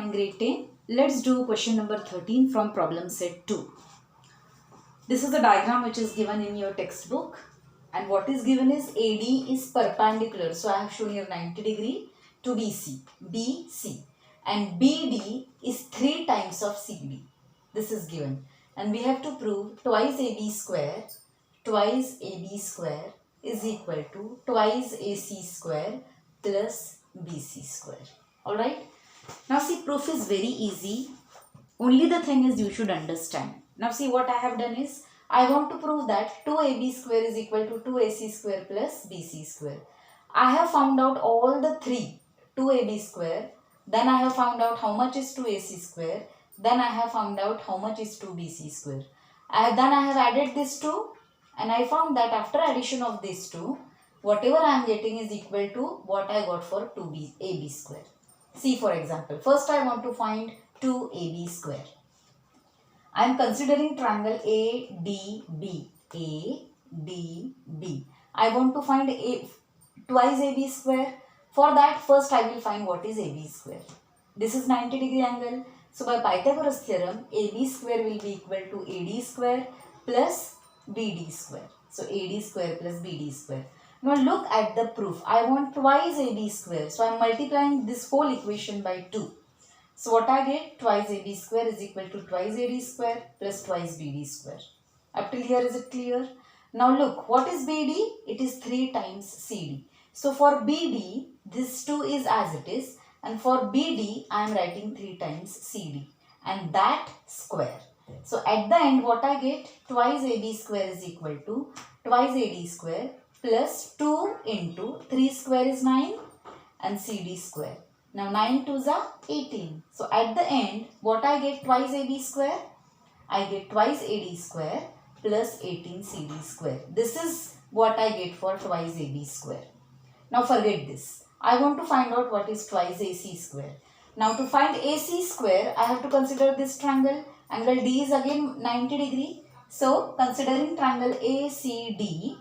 morning grade 10. Let's do question number 13 from problem set 2. This is the diagram which is given in your textbook, and what is given is AD is perpendicular. So I have shown here 90 degree to BC, and BD is 3 times of CD. This is given, and we have to prove twice AB square is equal to twice AC square plus BC square. Alright. Now see, proof is very easy. Only the thing is you should understand. Now see, what I have done is I want to prove that 2AB square is equal to 2AC square plus BC square. I have found out all the three. 2AB square, then I have found out how much is 2AC square, then I have found out how much is 2BC square. Then I have added these two, and I found that after addition of these two, whatever I am getting is equal to what I got for 2AB square. See, for example, first I want to find 2AB square. I am considering triangle ADB. I want to find twice AB square. For that, first I will find what is AB square. This is 90 degree angle. So by Pythagoras theorem, AB square will be equal to AD square plus BD square. So AD square plus BD square. Now look at the proof. I want twice AB square. So I am multiplying this whole equation by 2. So what I get? Twice AB square is equal to twice AD square plus twice BD square. Up till here, is it clear? Now look, what is BD? It is 3 times CD. So for BD, this 2 is as it is. And for BD, I am writing 3 times CD. And that square. So at the end, what I get? Twice AB square is equal to twice AD square plus 2 into 3 square is 9 and CD square. Now 9 2s are 18. So at the end, what I get? Twice AB square. I get twice AD square plus 18 CD square. This is what I get for twice AB square. Now forget this. I want to find out what is twice AC square. Now to find AC square, I have to consider this triangle. Angle D is again 90 degree. So considering triangle ACD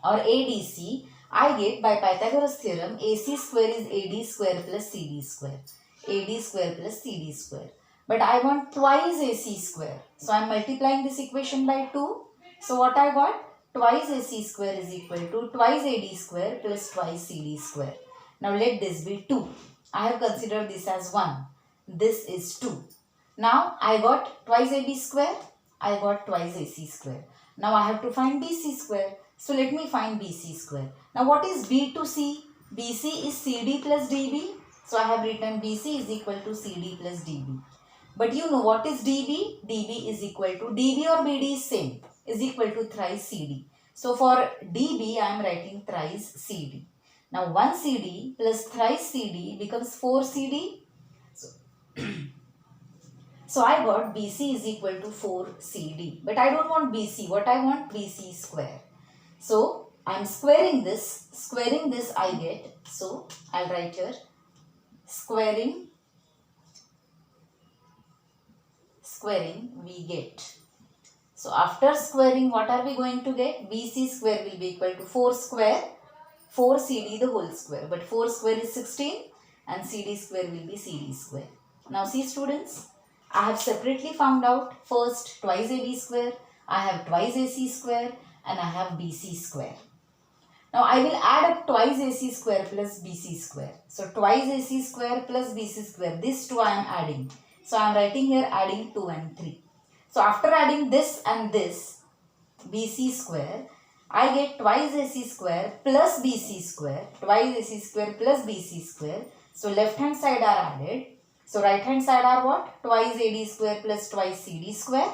or ADC, I get by Pythagoras theorem AC square is AD square plus CD square. AD square plus CD square. But I want twice AC square. So I am multiplying this equation by 2. So what I got? Twice AC square is equal to twice AD square plus twice CD square. Now let this be 2. I have considered this as 1. This is 2. Now I got twice AB square. I got twice AC square. Now I have to find BC square. So let me find BC square. Now what is B to C? BC is CD plus DB. So I have written BC is equal to CD plus DB. But you know what is DB? DB is equal to DB or BD is same. Is equal to thrice CD. So for DB I am writing thrice CD. Now 1 CD plus thrice CD becomes 4 CD. So I got BC is equal to 4 CD. But I don't want BC. What I want? BC square. So I am squaring this. Squaring this I get. So I'll write here squaring we get. So after squaring, what are we going to get? BC square will be equal to 4 square, 4 CD the whole square. But 4 square is 16 and CD square will be CD square. Now see students, I have separately found out first twice AB square, I have twice AC square and I have BC square. Now I will add up twice AC square plus BC square. So twice AC square plus BC square, this two I am adding. So I am writing here adding 2 and 3. So after adding this and this, BC square, I get twice AC square plus BC square, twice AC square plus BC square. So left hand side are added. So right hand side are what? Twice AD square plus twice CD square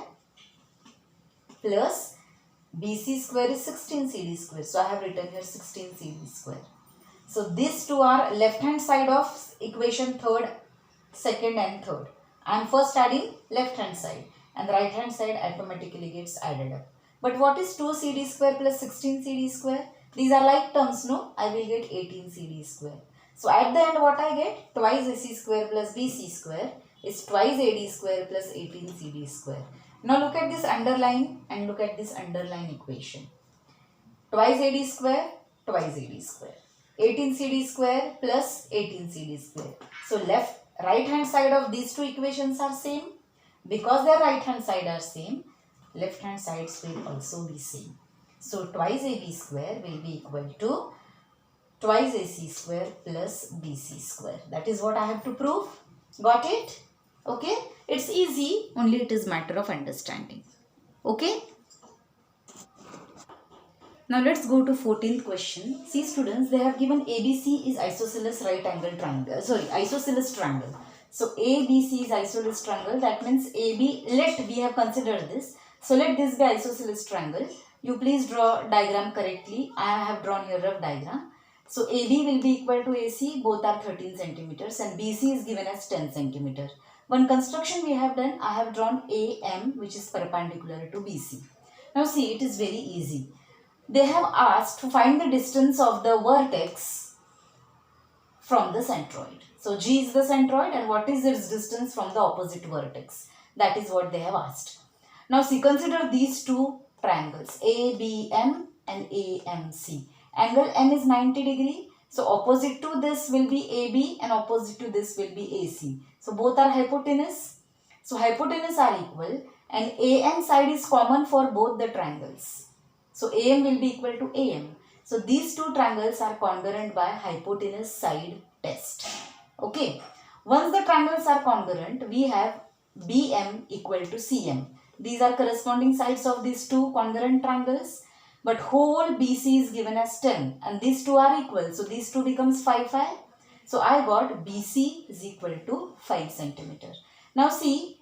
plus BC square is 16 CD square. So I have written here 16 CD square. So these two are left hand side of equation third, second and third. I am first adding left hand side and the right hand side automatically gets added up. But what is 2 CD square plus 16 CD square? These are like terms, no? I will get 18 CD square. So at the end what I get? Twice AC square plus BC square is twice AD square plus 18 CD square. Now look at this underline and look at this underline equation. Twice AD square, twice AD square. 18 CD square plus 18 CD square. So left right hand side of these two equations are same. Because their right hand side are same, left hand sides will also be same. So twice AB square will be equal to twice AC square plus BC square. That is what I have to prove. Got it? Okay. It's easy. Only it is matter of understanding. Okay. Now let's go to 14th question. See students, they have given ABC is isosceles right angle triangle. Isosceles triangle. So ABC is isosceles triangle. That means AB, we have considered this. So let this be isosceles triangle. You please draw diagram correctly. I have drawn here rough diagram. So AB will be equal to AC. Both are 13 centimeters and BC is given as 10 centimeter. One construction we have done, I have drawn AM which is perpendicular to BC. Now see, it is very easy. They have asked to find the distance of the vertex from the centroid. So G is the centroid and what is its distance from the opposite vertex? That is what they have asked. Now see, consider these two triangles ABM and AMC. Angle M is 90 degree. So opposite to this will be AB and opposite to this will be AC. So both are hypotenuse. So hypotenuse are equal and AM side is common for both the triangles. So AM will be equal to AM. So these two triangles are congruent by hypotenuse side test. Okay. Once the triangles are congruent, we have BM equal to CM. These are corresponding sides of these two congruent triangles. But whole BC is given as 10 and these two are equal. So these two becomes 5, 5. So I got BC is equal to 5 centimeter. Now see,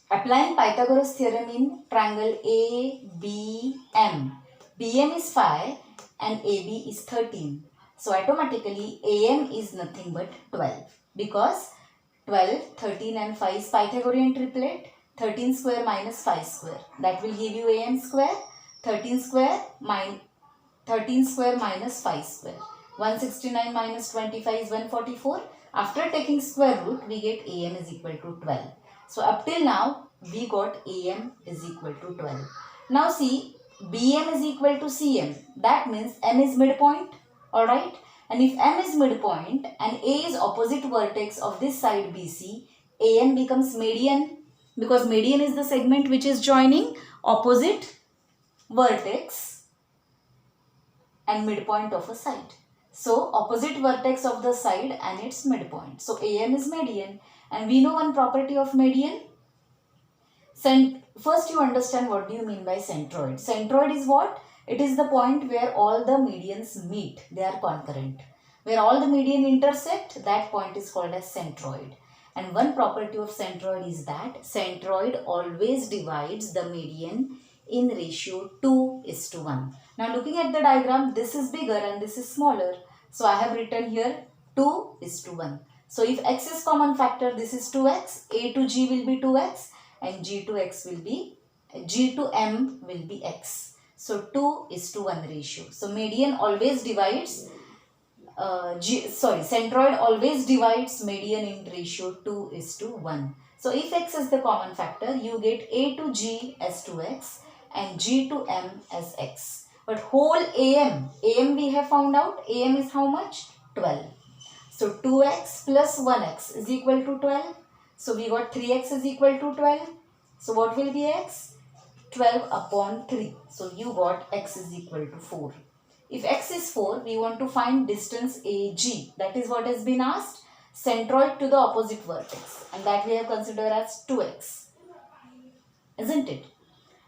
applying Pythagoras theorem in triangle ABM. BM is 5 and AB is 13. So automatically AM is nothing but 12. Because 12, 13 and 5 is Pythagorean triplet. 13 square minus 5 square. That will give you AM square. 13 square minus 5 square. 169 minus 25 is 144. After taking square root, we get AM is equal to 12. So up till now, we got AM is equal to 12. Now see, BM is equal to CM. That means M is midpoint. Alright. And if M is midpoint and A is opposite vertex of this side BC, AM becomes median. Because median is the segment which is joining opposite vertex and midpoint of a side. So opposite vertex of the side and its midpoint. So AM is median. And we know one property of median. First you understand what do you mean by centroid. Centroid is what? It is the point where all the medians meet. They are concurrent. Where all the median intersect, that point is called as centroid. And one property of centroid is that centroid always divides the median in ratio 2:1. Now looking at the diagram, this is bigger and this is smaller. So I have written here 2:1. So if x is common factor, this is 2x, a to g will be 2x and g to m will be x. So 2:1 ratio. So median always divides, centroid always divides median in ratio 2:1. So if x is the common factor, you get a to g as 2x and g to m as x. But whole AM we have found out, AM is how much? 12. So 2x plus 1x is equal to 12. So we got 3x is equal to 12. So what will be x? 12 upon 3. So you got x is equal to 4. If x is 4, we want to find distance AG. That is what has been asked. Centroid to the opposite vertex. And that we have considered as 2x. Isn't it?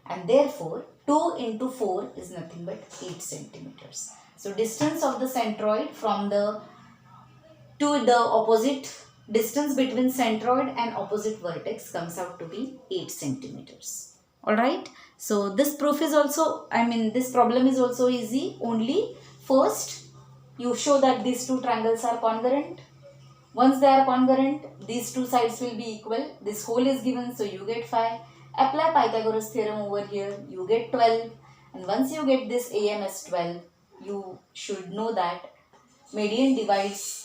And therefore, 2 into 4 is nothing but 8 centimeters. So distance of the centroid from the to the opposite, distance between centroid and opposite vertex comes out to be 8 centimeters. Alright. So this proof is also, this problem is also easy. Only first you show that these two triangles are congruent. Once they are congruent, these two sides will be equal. This whole is given, so you get 5. Apply Pythagoras theorem over here, you get 12. And once you get this AM as 12, you should know that median divides,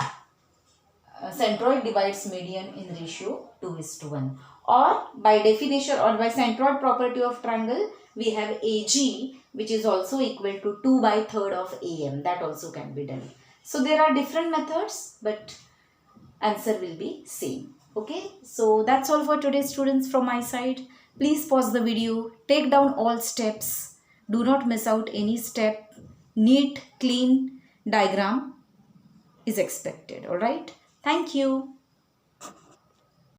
centroid divides median in ratio 2:1. Or by definition or by centroid property of triangle, we have AG which is also equal to 2/3 of AM. That also can be done. So there are different methods, but answer will be same. Okay, so that's all for today, students, from my side. Please pause the video, take down all steps, do not miss out any step. Neat, clean diagram is expected. All right, thank you.